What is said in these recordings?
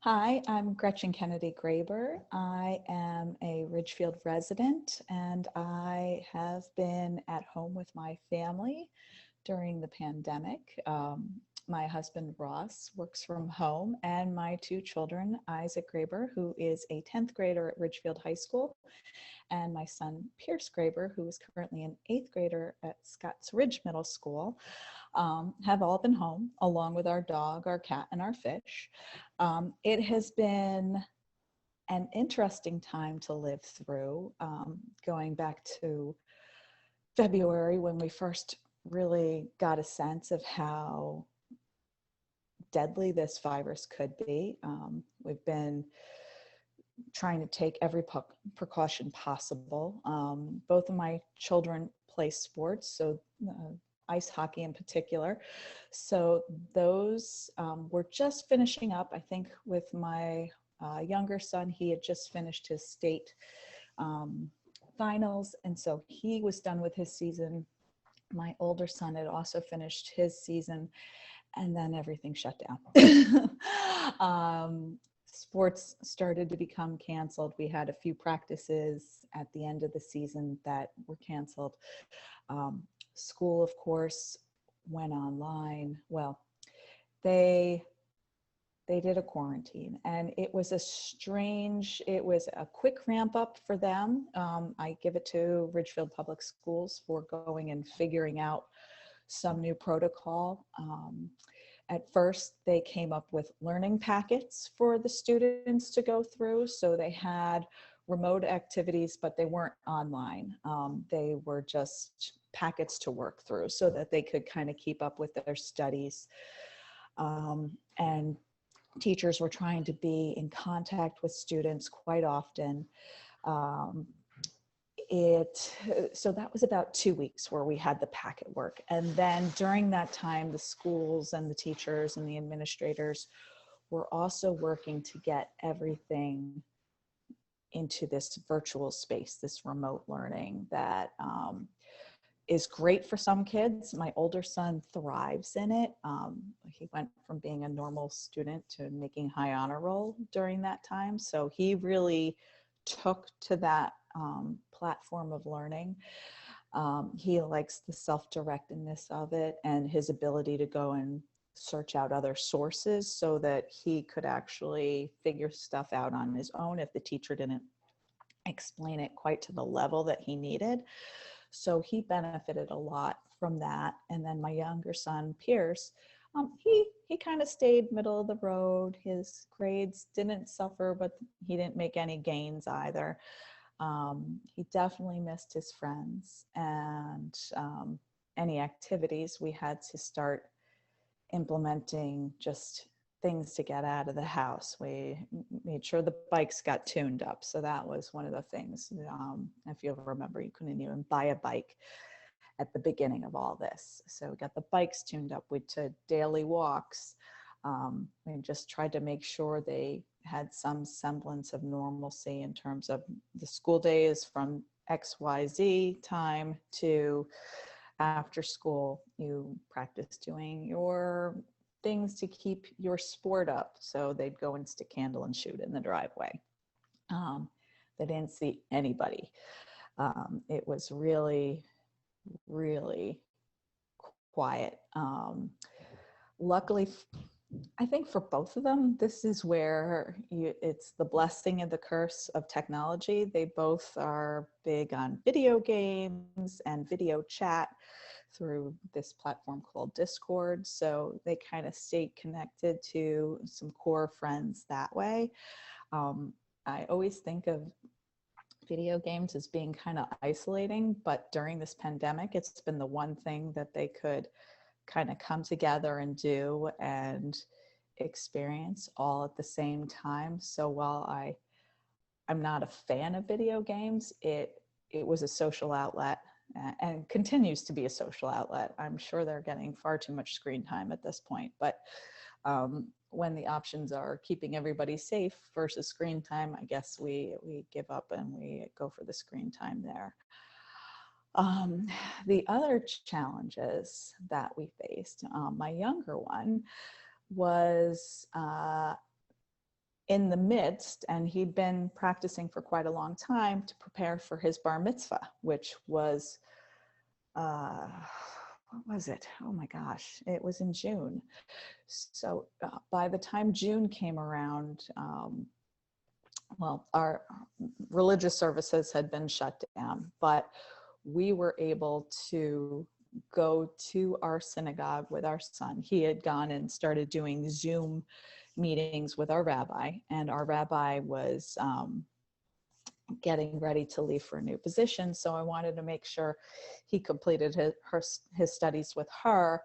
Hi, I'm Gretchen Kennedy Graber. I am a Ridgefield resident and I have been at home with my family during the pandemic. My husband Ross works from home and my two children, Isaac Graber, who is a 10th grader at Ridgefield High School, and my son Pierce Graber, who is currently an 8th grader at Scotts Ridge Middle School, have all been home along with our dog, our cat, and our fish. It has been an interesting time to live through, going back to February when we first really got a sense of how deadly this virus could be. We've been trying to take every precaution possible. Both of my children play sports, so ice hockey in particular. So those were just finishing up. I think with my younger son, he had just finished his state finals, and so he was done with his season. My older son had also finished his season, and then everything shut down. Sports started to become canceled. We had a few practices at the end of the season that were canceled. School, of course, went online. Well, they did a quarantine, and it was a quick ramp up for them. I give it to Ridgefield Public Schools for going and figuring out some new protocol. At first, they came up with learning packets for the students to go through. So they had remote activities, but they weren't online. They were just packets to work through so that they could kind of keep up with their studies. And teachers were trying to be in contact with students quite often. So that was about 2 weeks where we had the packet work. And then during that time, the schools and the teachers and the administrators were also working to get everything into this virtual space, this remote learning that is great for some kids. My older son thrives in it. He went from being a normal student to making high honor roll during that time. So he really took to that platform of learning. He likes the self-directedness of it and his ability to go and search out other sources so that he could actually figure stuff out on his own if the teacher didn't explain it quite to the level that he needed. So he benefited a lot from that. And then my younger son, Pierce, he kind of stayed middle of the road. His grades didn't suffer, but he didn't make any gains either. He definitely missed his friends, and any activities. We had to start implementing just things to get out of the house. We made sure the bikes got tuned up. So that was one of the things. If you remember, you couldn't even buy a bike at the beginning of all this. So we got the bikes tuned up. We took daily walks. We just tried to make sure they had some semblance of normalcy in terms of the school days from XYZ time to after school. You practice doing your things to keep your sport up. So they'd go and stick candle and shoot in the driveway. They didn't see anybody. It was really, really quiet. Luckily, I think for both of them, this is where it's the blessing and the curse of technology. They both are big on video games and video chat through this platform called Discord. So they kind of stay connected to some core friends that way. I always think of video games as being kind of isolating, but during this pandemic, it's been the one thing that they could kind of come together and do and experience all at the same time. So while I'm not a fan of video games, it was a social outlet and continues to be a social outlet. I'm sure they're getting far too much screen time at this point, but when the options are keeping everybody safe versus screen time, I guess we give up and we go for the screen time there. The other challenges that we faced, my younger one was in the midst, and he'd been practicing for quite a long time to prepare for his bar mitzvah, which was, what was it? Oh my gosh, it was in June. So by the time June came around, well, our religious services had been shut down, but we were able to go to our synagogue with our son. He had gone and started doing Zoom meetings with our rabbi, and our rabbi was getting ready to leave for a new position. So I wanted to make sure he completed his studies with her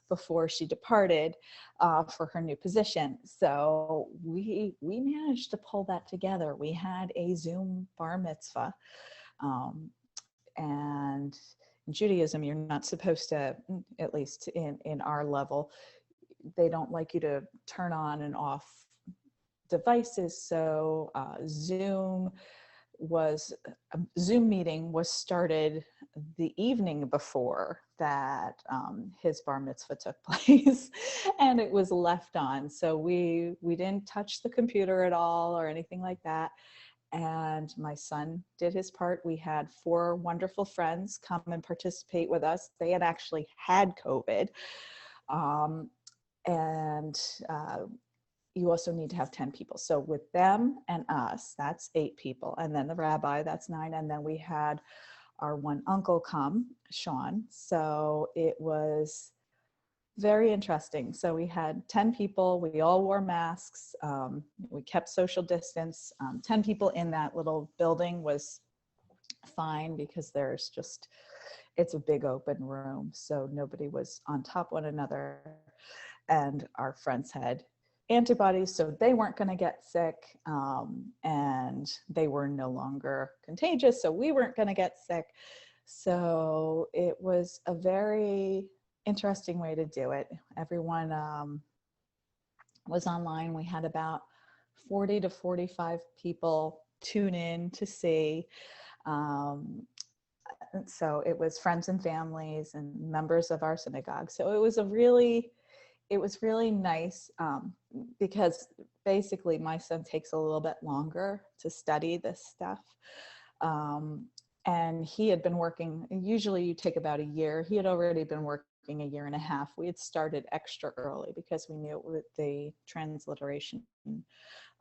before she departed for her new position. So we managed to pull that together. We had a Zoom bar mitzvah. And in Judaism, you're not supposed to, at least in our level, they don't like you to turn on and off devices. So Zoom meeting was started the evening before that his bar mitzvah took place, and it was left on. So we didn't touch the computer at all or anything like that. And my son did his part. We had 4 wonderful friends come and participate with us. They had actually had COVID. You also need to have 10 people. So with them and us, that's 8 people. And then the rabbi, that's 9. And then we had our one uncle come, Sean. So it was very interesting. So we had 10 people. We all wore masks. We kept social distance. 10 people in that little building was fine because it's a big open room. So nobody was on top of one another. And our friends had antibodies, so they weren't going to get sick, and they were no longer contagious, so we weren't going to get sick. So it was a very interesting way to do it. Everyone was online. We had about 40 to 45 people tune in to see. So it was friends and families and members of our synagogue. So it was really nice because basically my son takes a little bit longer to study this stuff. And he had been working, usually you take about a year. He had already been working a year and a half. We had started extra early because we knew with the transliteration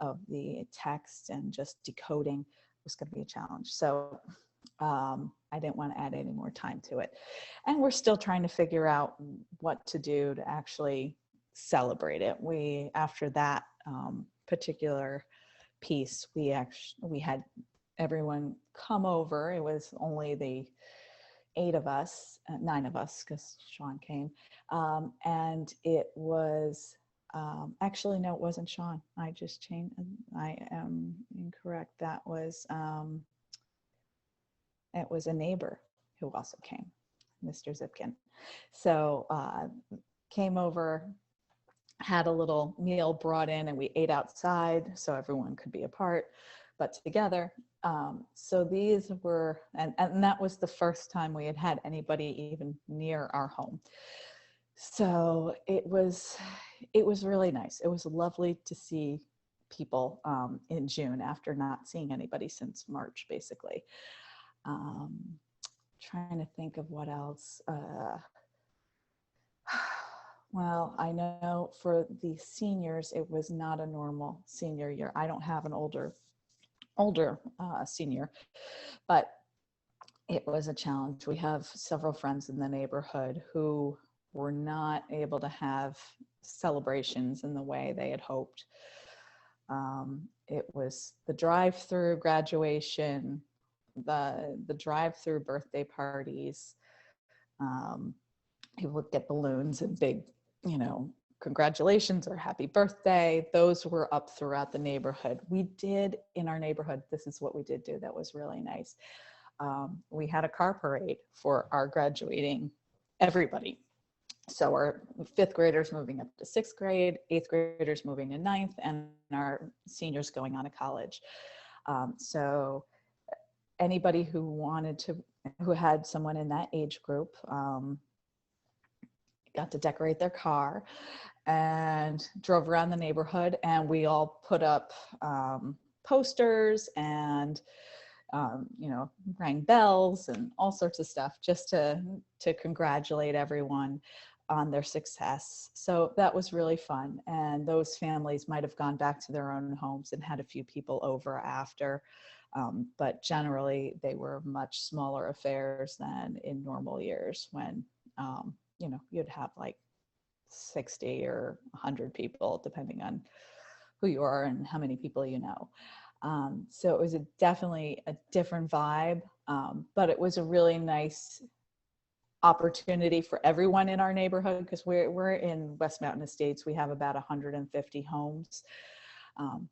of the text and just decoding was going to be a challenge. So I didn't want to add any more time to it. And we're still trying to figure out what to do to actually celebrate it. After that particular piece, we had everyone come over. It was only the 9 of us, because Sean came. And it was, actually, no, it wasn't Sean. I just changed, I am incorrect. It was a neighbor who also came, Mr. Zipkin. So came over, had a little meal brought in, and we ate outside so everyone could be apart, but together. So these were, and that was the first time we had had anybody even near our home. So it was really nice. It was lovely to see people in June after not seeing anybody since March, basically. Trying to think of what else. Well, I know for the seniors, it was not a normal senior year. I don't have an older senior, but it was a challenge. We have several friends in the neighborhood who were not able to have celebrations in the way they had hoped. It was the drive-through graduation, the drive-through birthday parties. People would get balloons and big, congratulations or happy birthday. Those were up throughout the neighborhood. We did in our neighborhood, this is what we did do that was really nice. We had a car parade for our graduating everybody. So our 5th graders moving up to 6th grade, 8th graders moving to 9th, and our seniors going on to college. So anybody who had someone in that age group got to decorate their car. and drove around the neighborhood, and we all put up posters and rang bells and all sorts of stuff just to congratulate everyone on their success. So that was really fun. And those families might have gone back to their own homes and had a few people over after. But generally they were much smaller affairs than in normal years when, you'd have like 60 or 100 people, depending on who you are and how many people you know. So it was definitely a different vibe, but it was a really nice opportunity for everyone in our neighborhood, because we're in West Mountain Estates. We have about 150 homes,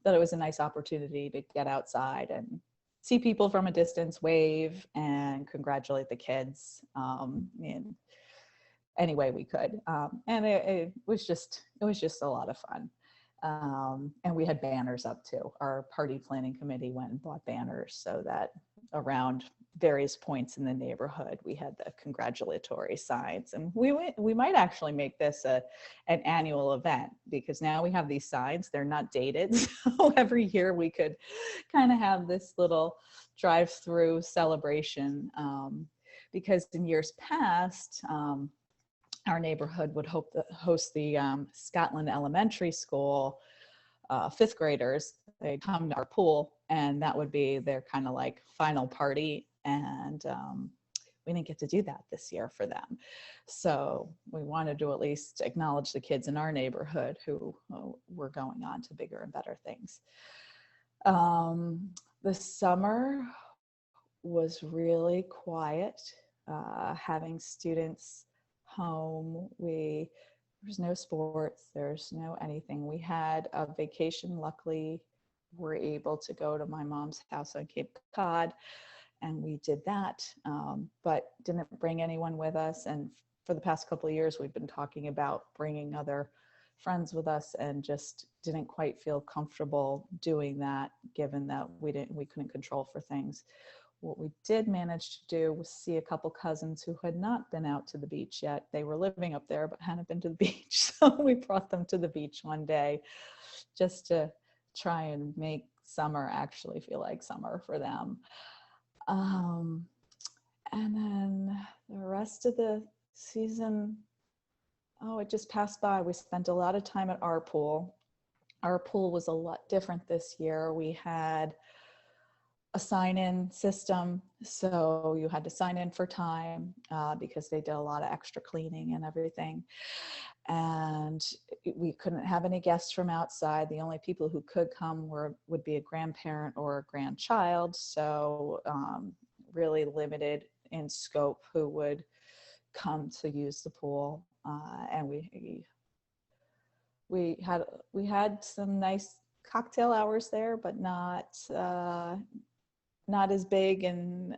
but it was a nice opportunity to get outside and see people from a distance, wave and congratulate the kids in any way we could. And it was just a lot of fun. And we had banners up too. Our party planning committee went and bought banners so that around various points in the neighborhood we had the congratulatory signs. And we might actually make this an annual event, because now we have these signs, they're not dated. So every year we could kind of have this little drive-through celebration, because in years past, our neighborhood would host the Scotland Elementary School fifth graders. They'd come to our pool, and that would be their kind of like final party. And we didn't get to do that this year for them. So we wanted to at least acknowledge the kids in our neighborhood who were going on to bigger and better things. The summer was really quiet, having students home. There's no sports, there's no anything. We had a vacation. Luckily, we're able to go to my mom's house on Cape Cod, and we did that, but didn't bring anyone with us. And for the past couple of years, we've been talking about bringing other friends with us, and just didn't quite feel comfortable doing that, given that we couldn't control for things. What we did manage to do was see a couple cousins who had not been out to the beach yet. They were living up there, but hadn't been to the beach. So we brought them to the beach one day just to try and make summer actually feel like summer for them. And then the rest of the season, it just passed by. We spent a lot of time at our pool. Our pool was a lot different this year. We had a sign-in system, so you had to sign in for time because they did a lot of extra cleaning and everything. And we couldn't have any guests from outside. The only people who could come would be a grandparent or a grandchild. So really limited in scope who would come to use the pool. And we had some nice cocktail hours there, but not as big and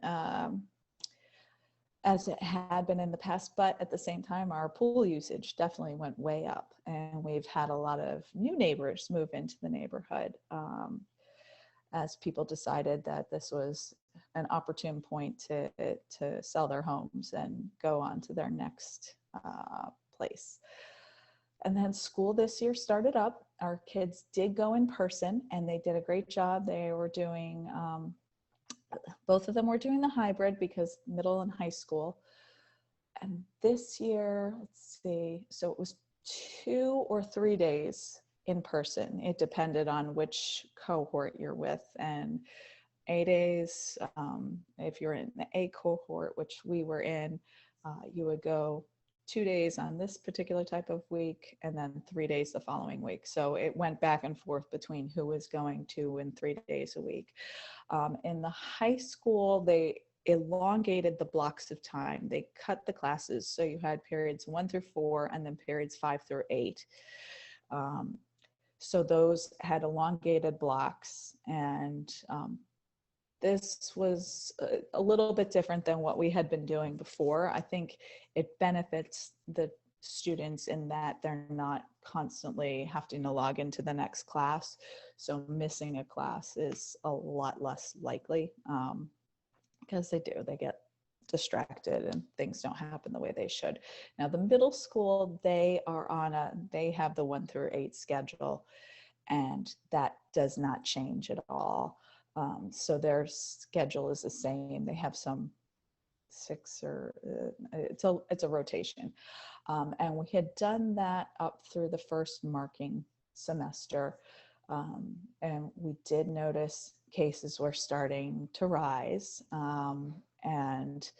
as it had been in the past. But at the same time, our pool usage definitely went way up, and we've had a lot of new neighbors move into the neighborhood as people decided that this was an opportune point to sell their homes and go on to their next place. And then school this year started up. Our kids did go in person, and they did a great job. They were doing both of them were doing the hybrid, because middle and high school. And this year, let's see, so it was 2 or 3 days in person. It depended on which cohort you're with. And A days, if you're in the A cohort, which we were in, you would go 2 days on this particular type of week, and then 3 days the following week. So it went back and forth between who was going 2 and 3 days a week. In the high school, they elongated the blocks of time. They cut the classes. So you had periods 1 through 4 and then periods 5 through 8. So those had elongated blocks, and this was a little bit different than what we had been doing before. I think it benefits the students in that they're not constantly having to log into the next class. So missing a class is a lot less likely, because they get distracted and things don't happen the way they should. Now the middle school, they have the 1 through 8 schedule, and that does not change at all. So their schedule is the same. They have some it's a rotation. And we had done that up through the first marking semester. And we did notice cases were starting to rise. And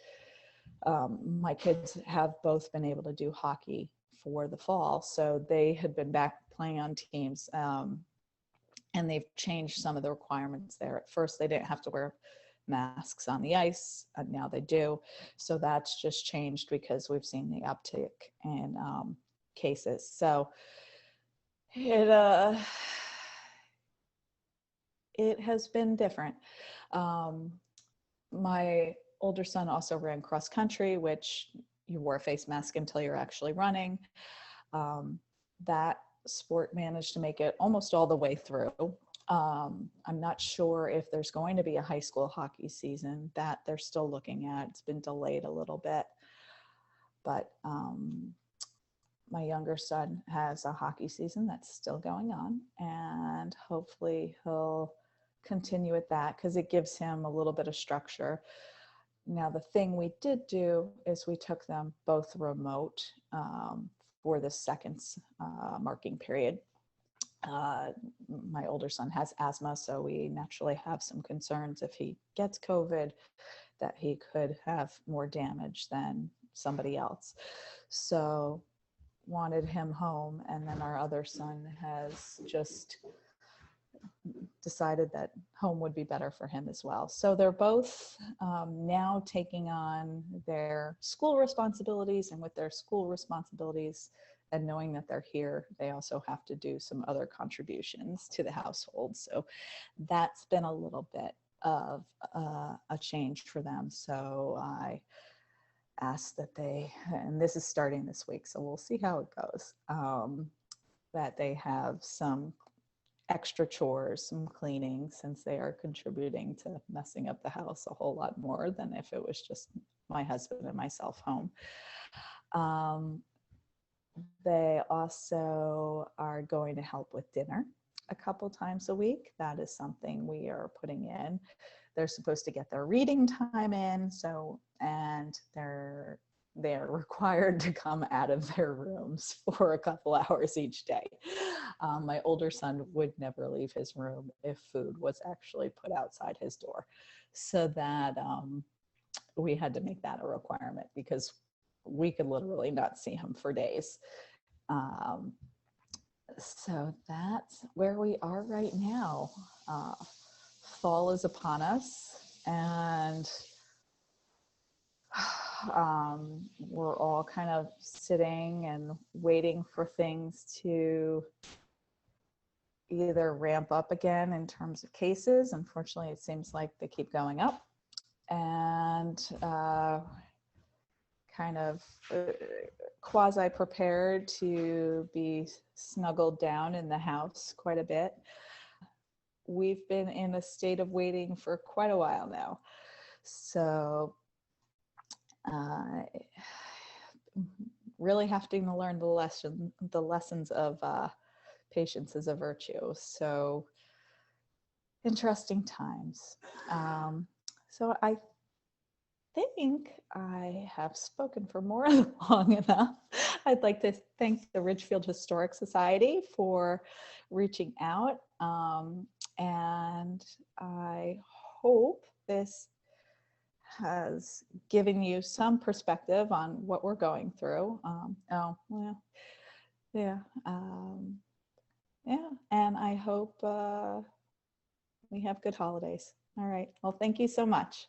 my kids have both been able to do hockey for the fall. So they had been back playing on teams. And they've changed some of the requirements there. At first, they didn't have to wear masks on the ice, and now they do. So that's just changed because we've seen the uptick in cases. So it has been different. My older son also ran cross country, which you wore a face mask until you're actually running. That sport managed to make it almost all the way through. I'm not sure if there's going to be a high school hockey season. That they're still looking at. It's been delayed a little bit, but my younger son has a hockey season that's still going on, and hopefully he'll continue with that because it gives him a little bit of structure. Now, the thing we did do is we took them both remote for the second marking period. My older son has asthma, so we naturally have some concerns if he gets COVID that he could have more damage than somebody else. So wanted him home, and then our other son has just decided that home would be better for him as well. So they're both now taking on their school responsibilities, and with their school responsibilities and knowing that they're here, they also have to do some other contributions to the household. So that's been a little bit of a change for them. So I asked that they, and this is starting this week, so we'll see how it goes, that they have some extra chores, some cleaning, since they are contributing to messing up the house a whole lot more than if it was just my husband and myself home. They also are going to help with dinner a couple times a week. That is something we are putting in. They're supposed to get their reading time in, and they're required to come out of their rooms for a couple hours each day. My older son would never leave his room if food was actually put outside his door. So that we had to make that a requirement because we could literally not see him for days. So that's where we are right now. Fall is upon us, and we're all kind of sitting and waiting for things to either ramp up again in terms of cases. Unfortunately, it seems like they keep going up, and kind of quasi-prepared to be snuggled down in the house quite a bit. We've been in a state of waiting for quite a while now. So really having to learn the lessons of patience is a virtue. So interesting times. So I think I have spoken for more than long enough. I'd like to thank the Ridgefield Historic Society for reaching out. And I hope this has given you some perspective on what we're going through. And I hope we have good holidays. All right. Well, thank you so much.